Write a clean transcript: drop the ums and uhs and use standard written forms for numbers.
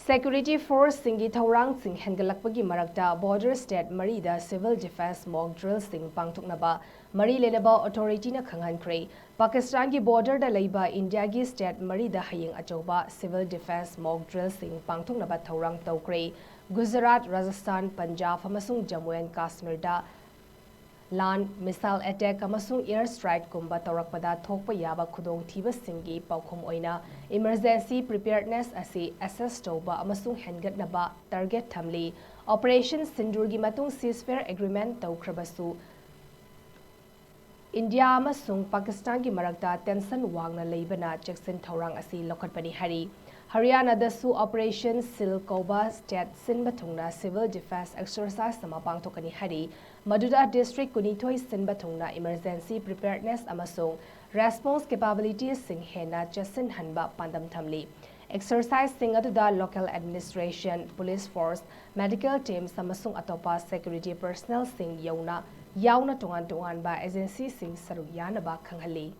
Security Force singi THOURANG sing HENGTLAKPAGE MARAKTA border state marida civil defense mock drill sing Pangthoknaba Mari Leinaba authority na Khanghankhre Pakistan ki border da leiba India ki state marida hayeng achoba civil defense mock drill sing Pangthoknaba THOURANG tawkre Gujarat Rajasthan Punjab amasung Jammu and Kashmir da land missile attack amasung air strike kumba tawrakpada thokpa yaba khudong thiba singi paukhum oina emergency preparedness asi assess toba amasung hengatnaba target thamli operation sindurgi matung ceasefire agreement tawkhrabasu India amasung Pakistan ki marakta tension wangna leibana Jackson THOURANG asi lokhatpani hari Haryana dasu Operation Sil Koba State Sinba Thungna Civil Defense Exercise sama pangthokani hari Maduda District Kunithoi Sinba Thungna Emergency Preparedness amasung Response Capabilities sing hena Jason Hanba Pandam Thamli Exercise sing aduda local administration, police force, medical teams amasung atopa security personnel sing yauna tongan ba agency sing saruyana ba khanghali